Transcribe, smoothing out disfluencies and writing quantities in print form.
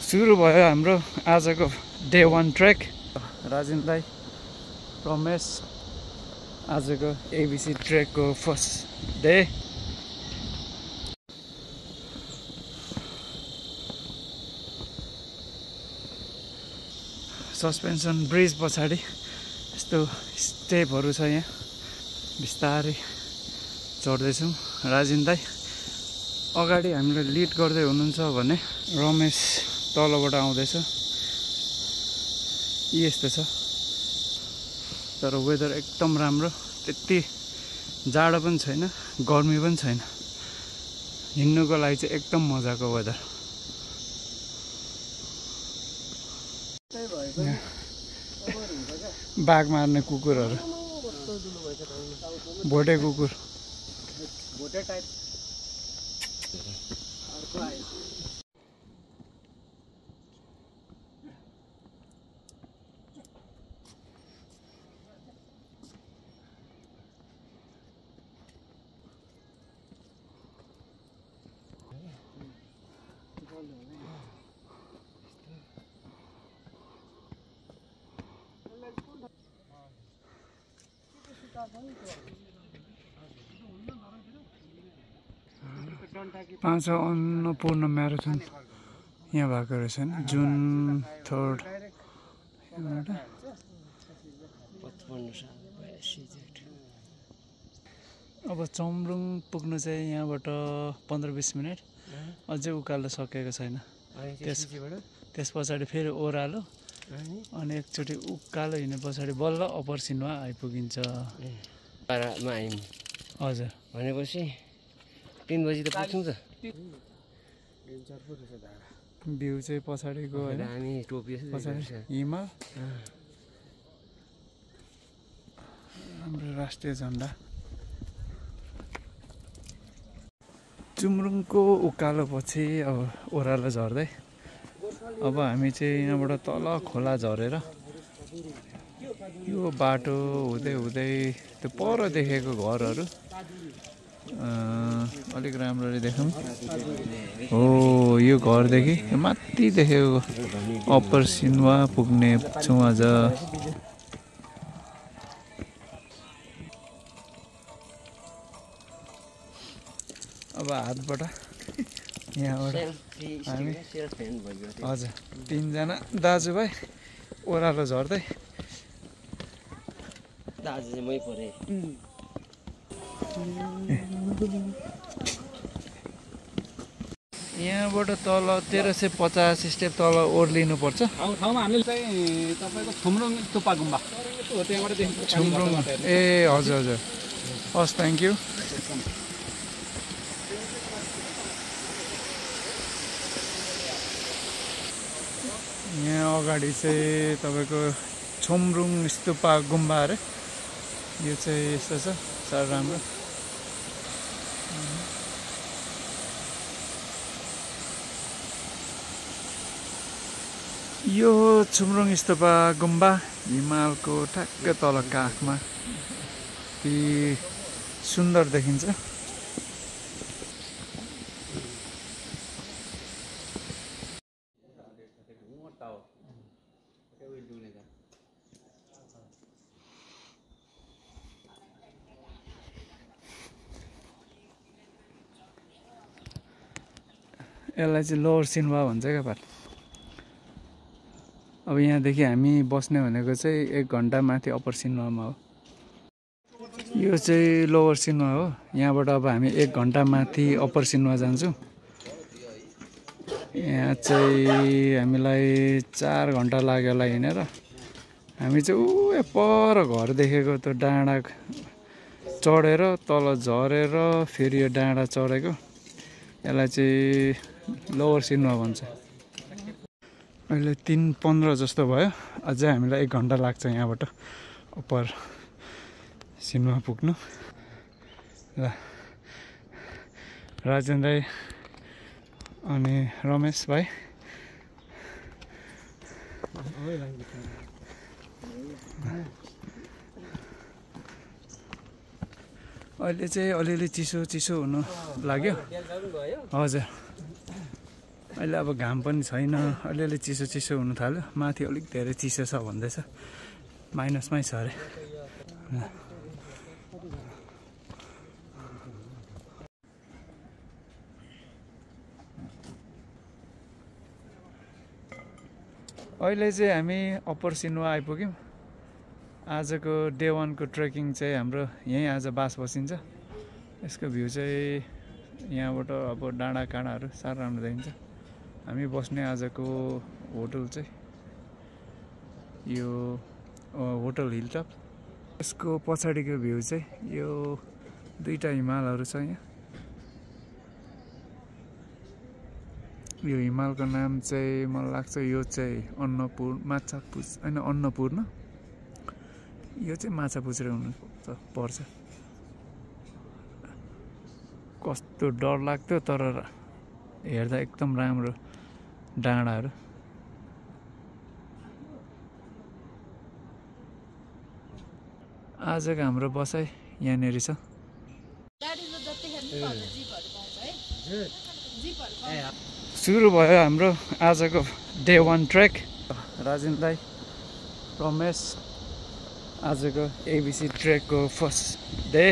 सुरु भयो हाम्रो आजको डे 1 ट्रेक। राजेन दाई, रमेश, आजको एबिसी ट्रेकको फर्स्ट डे। सस्पेन्सन ब्रिज पछाडि यस्तो स्टेपहरू छ, यहाँ बिस्तारै चढ्दैछौँ। राजेन दाई अगाडि हामीलाई लिड गर्दै हुनुहुन्छ भने रमेश तलबाट आउँदैछ। यस्तो छ, तर वेदर एकदम राम्रो, त्यति जाडो पनि छैन गर्मी पनि छैन, हिँड्नुको लागि चाहिँ एकदम मजाको वेदर। बाघ मार्ने कुकुरहरू, भोटे कुकुर। 5 अन्नपूर्ण म्याराथन यहाँ भएको रहेछ नि, जुन 3rd। अब चम्रुङ पुग्नु चाहिँ यहाँबाट 15-20 मिनट, अझै उकालो सकेको छैन। त्यस पछाडि फेरि ओह्रालो, अनि एकचोटि उकालो हिँडे पछाडि बल्ल अप्पर सिन्वा आइपुगिन्छ। हजुर, भनेपछि 3 बजी त पुग्छौँ त। भ्यू चाहिँ पछाडिको हैन, पछाडि हिमाल, हाम्रो राष्ट्रिय झन्डा। चुम्रुङको उकालो पछि अब ओह्रालो झर्दै अब हामी चाहिँ यहाँबाट तल खोला झरेर यो बाटो हुँदै हुँदै त्यो पर देखेको घरहरू अलिक राम्ररी देखौँ। हो, यो घरदेखि माथि देखेको अप्पर सिन्वा पुग्ने छौँ आज। अब हातबाट यहाँबाट हामी हजुर 3 जना दाजुभाइ ओह्रालो झर्दै। दाजु चाहिँ मै परे। यहाँबाट तल 1350 स्टेप तल ओर्लिनु पर्छ। ठाउँमा हामीले चाहिँ तपाईको छुम्रुङ टुप्पा गुम्बा हो, त्यहाँबाट देखिन्छ छुम्रुङ। ए हजुर हजुर, हस्, थ्याङ्क यू। यहाँ अगाडि चाहिँ तपाईँको छुम्रुङ स्तुपा गुम्बा अरे, यो चाहिँ यस्तो छ, साह्रो राम्रो। यो छुम्रुङ स्तुपा गुम्बा हिमालको ठ्याक्क तल काखमा ती सुन्दर देखिन्छ। यसलाई चाहिँ लोवर सिन्वा भन्छ क्या पार। अब यहाँदेखि हामी बस्ने भनेको चाहिँ 1 घन्टा माथि अप्पर सिन्वामा हो। यो चाहिँ लोवर सिन्वा हो, यहाँबाट अब हामी 1 घन्टा माथि अप्पर सिन्वा जान्छौँ। यहाँ चाहिँ हामीलाई 4 घन्टा लाग्यो होला हिँडेर। हामी चाहिँ ऊ पर घर देखेको त्यो डाँडा चढेर तल झरेर फेरि यो डाँडा चढेको, यसलाई चाहिँ लोवर सिन्वा भन्छ। अहिले 3:15 जस्तो भयो, अझै हामीलाई 1 घन्टा लाग्छ यहाँबाट अप्पर सिन्वा पुग्नु। ल, राजेन दाई अनि रमेश भाइ अहिले चाहिँ अलिअलि चिसो चिसो हुनु लाग्यो हजुर अहिले अब घाम पनि छैन अलिअलि चिसो चिसो हुनु थाल्यो माथि अलिक धेरै चिसो छ भन्दैछ माइनसमै छ अरे अहिले चाहिँ हामी अप्पर सिनुवा आइपुग्यौँ आजको डे 1 को ट्रेकिङ चाहिँ हाम्रो यहीँ आज बास बसिन्छ यसको भ्यू चाहिँ यहाँबाट अब डाँडा काँडाहरू साह्रो राम्रो देखिन्छ हामी बस्ने आजको होटल चाहिँ यो होटल हिलटप यसको पछाडिको भ्यू चाहिँ यो दुईटा हिमालहरू छ यहाँ यो हिमालको नाम चाहिँ मलाई लाग्छ यो चाहिँ अन्नपूर्ण यो चाहिँ माछापुच्छ्रे हुनु पर्छ कस्तो डर लाग्थ्यो तर हेर्दा एकदम राम्रो डाँडाहरू आजको हाम्रो बसाइ यहाँनिर छ सुरु भयो हाम्रो आजको डे 1 ट्रेक राजेन दाई रमेश आजको एबिसी ट्रेकको फर्स्ट डे